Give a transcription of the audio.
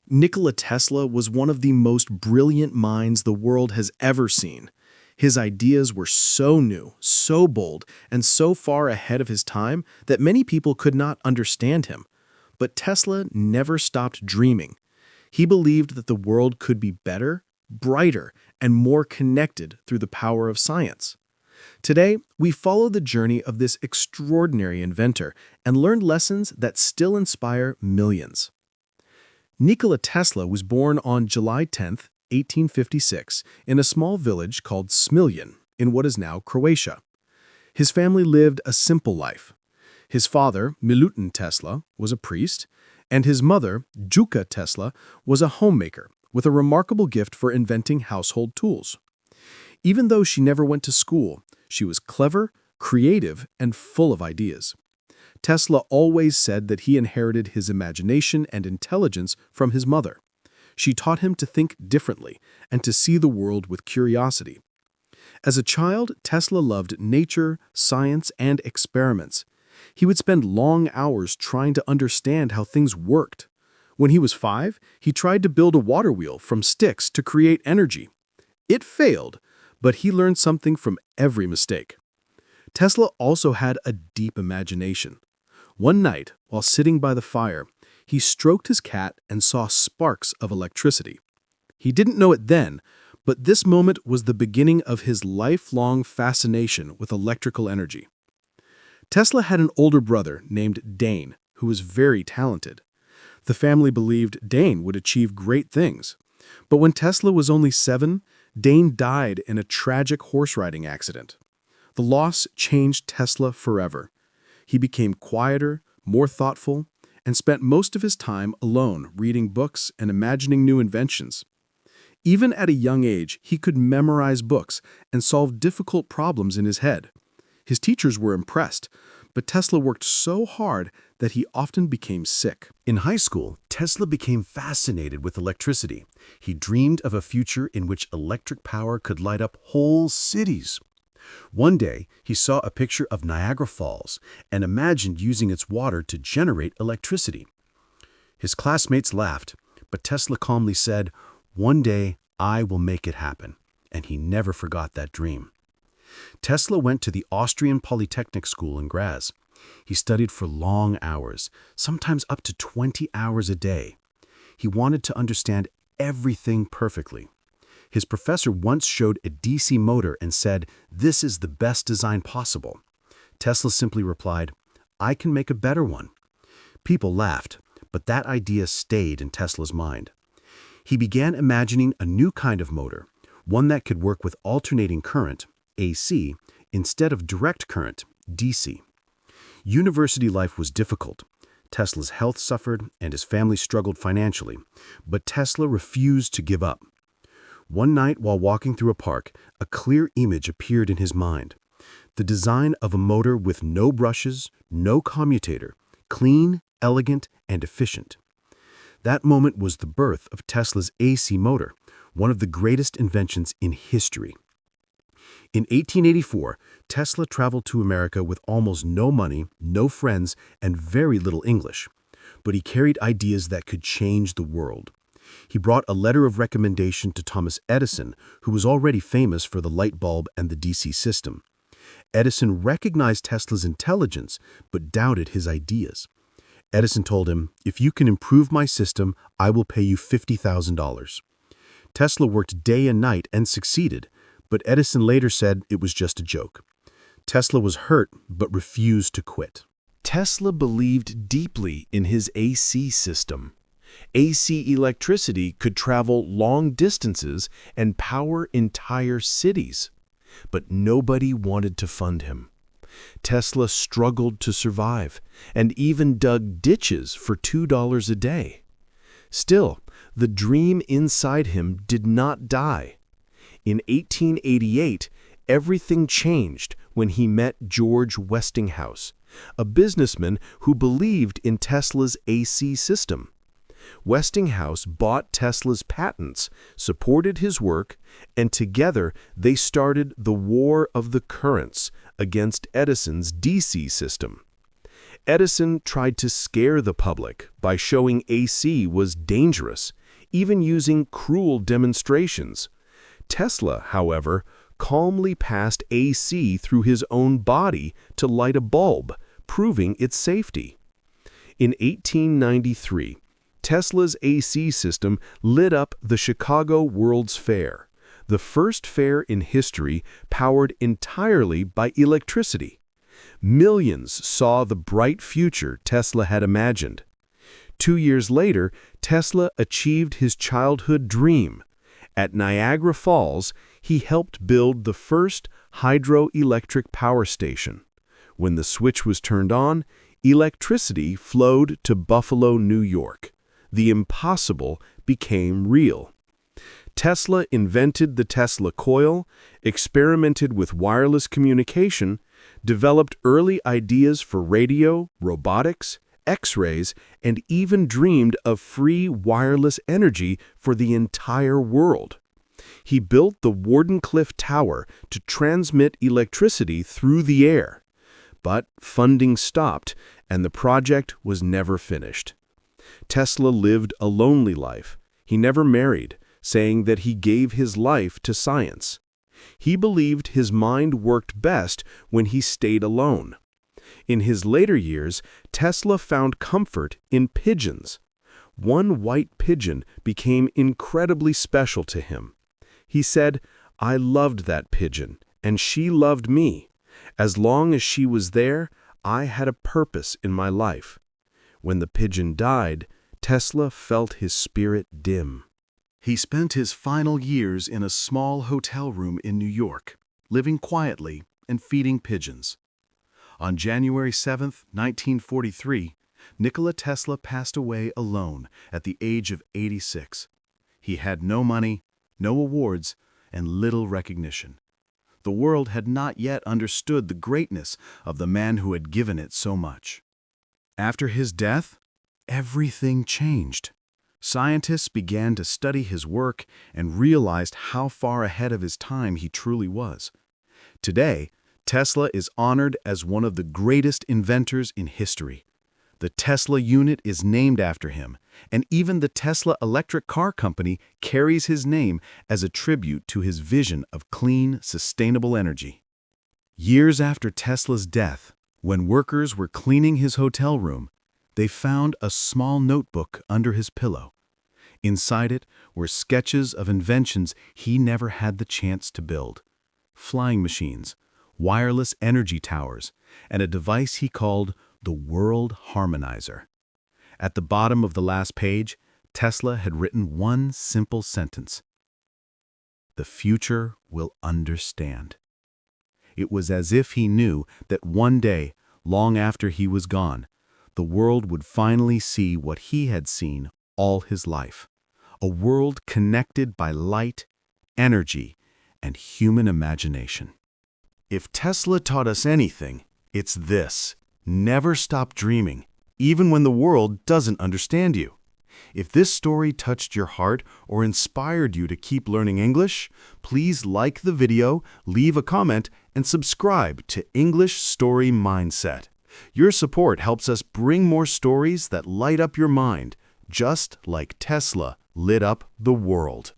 Nikola Tesla was one of the most brilliant minds the world has ever seen. His ideas were so new, so bold, and so far ahead of his time that many people could not understand him. But Tesla never stopped dreaming. He believed that the world could be better, brighter, and more connected through the power of science. Today, we follow the journey of this extraordinary inventor and learn lessons that still inspire millions. Nikola Tesla was born on July 10, 1856, in a small village called Smiljan in what is now Croatia. His family lived a simple life. His father, Milutin Tesla, was a priest, and his mother, Juka Tesla, was a homemaker with a remarkable gift for inventing household tools. Even though she never went to school, she was clever, creative, and full of ideas. Tesla always said that he inherited his imagination and intelligence from his mother. She taught him to think differently and to see the world with curiosity. As a child, Tesla loved nature, science, and experiments. He would spend long hours trying to understand how things worked. When he was 5, he tried to build a water wheel from sticks to create energy. It failed, but he learned something from every mistake. Tesla also had a deep imagination. One night, while sitting by the fire, he stroked his cat and saw sparks of electricity. He didn't know it then, but this moment was the beginning of his lifelong fascination with electrical energy. Tesla had an older brother named Dane, who was very talented. The family believed Dane would achieve great things. But when Tesla was only 7, Dane died in a tragic horse riding accident. The loss changed Tesla forever. He became quieter, more thoughtful, and spent most of his time alone reading books and imagining new inventions. Even at a young age, he could memorize books and solve difficult problems in his head. His teachers were impressed, but Tesla worked so hard that he often became sick. In high school, Tesla became fascinated with electricity. He dreamed of a future in which electric power could light up whole cities. One day, he saw a picture of Niagara Falls and imagined using its water to generate electricity. His classmates laughed, but Tesla calmly said, "One day, I will make it happen," and he never forgot that dream. Tesla went to the Austrian Polytechnic School in Graz. He studied for long hours, sometimes up to 20 hours a day. He wanted to understand everything perfectly. His professor once showed a DC motor and said, "This is the best design possible." Tesla simply replied, "I can make a better one." People laughed, but that idea stayed in Tesla's mind. He began imagining a new kind of motor, one that could work with alternating current, AC, instead of direct current, DC. University life was difficult. Tesla's health suffered and his family struggled financially, but Tesla refused to give up. One night, while walking through a park, a clear image appeared in his mind. The design of a motor with no brushes, no commutator, clean, elegant, and efficient. That moment was the birth of Tesla's AC motor, one of the greatest inventions in history. In 1884, Tesla traveled to America with almost no money, no friends, and very little English. But he carried ideas that could change the world. He brought a letter of recommendation to Thomas Edison, who was already famous for the light bulb and the DC system. Edison recognized Tesla's intelligence, but doubted his ideas. Edison told him, "If you can improve my system, I will pay you $50,000. Tesla worked day and night and succeeded, but Edison later said it was just a joke. Tesla was hurt, but refused to quit. Tesla believed deeply in his AC system. AC electricity could travel long distances and power entire cities. But nobody wanted to fund him. Tesla struggled to survive and even dug ditches for $2 a day. Still, the dream inside him did not die. In 1888, everything changed when he met George Westinghouse, a businessman who believed in Tesla's AC system. Westinghouse bought Tesla's patents, supported his work, and together they started the War of the Currents against Edison's DC system. Edison tried to scare the public by showing AC was dangerous, even using cruel demonstrations. Tesla, however, calmly passed AC through his own body to light a bulb, proving its safety. In 1893, Tesla's AC system lit up the Chicago World's Fair, the first fair in history powered entirely by electricity. Millions saw the bright future Tesla had imagined. 2 years later, Tesla achieved his childhood dream. At Niagara Falls, he helped build the first hydroelectric power station. When the switch was turned on, electricity flowed to Buffalo, New York. The impossible became real. Tesla invented the Tesla coil, experimented with wireless communication, developed early ideas for radio, robotics, X-rays, and even dreamed of free wireless energy for the entire world. He built the Wardenclyffe Tower to transmit electricity through the air. But funding stopped, and the project was never finished. Tesla lived a lonely life. He never married, saying that he gave his life to science. He believed his mind worked best when he stayed alone. In his later years, Tesla found comfort in pigeons. One white pigeon became incredibly special to him. He said, "I loved that pigeon, and she loved me. As long as she was there, I had a purpose in my life." When the pigeon died, Tesla felt his spirit dim. He spent his final years in a small hotel room in New York, living quietly and feeding pigeons. On January 7, 1943, Nikola Tesla passed away alone at the age of 86. He had no money, no awards, and little recognition. The world had not yet understood the greatness of the man who had given it so much. After his death, everything changed. Scientists began to study his work and realized how far ahead of his time he truly was. Today, Tesla is honored as one of the greatest inventors in history. The Tesla unit is named after him, and even the Tesla electric car company carries his name as a tribute to his vision of clean, sustainable energy. Years after Tesla's death, when workers were cleaning his hotel room, they found a small notebook under his pillow. Inside it were sketches of inventions he never had the chance to build: flying machines, wireless energy towers, and a device he called the World Harmonizer. At the bottom of the last page, Tesla had written one simple sentence: "The future will understand." It was as if he knew that one day, long after he was gone, the world would finally see what he had seen all his life: a world connected by light, energy, and human imagination. If Tesla taught us anything, it's this: never stop dreaming, even when the world doesn't understand you. If this story touched your heart or inspired you to keep learning English, please like the video, leave a comment, and subscribe to English Story Mindset. Your support helps us bring more stories that light up your mind, just like Tesla lit up the world.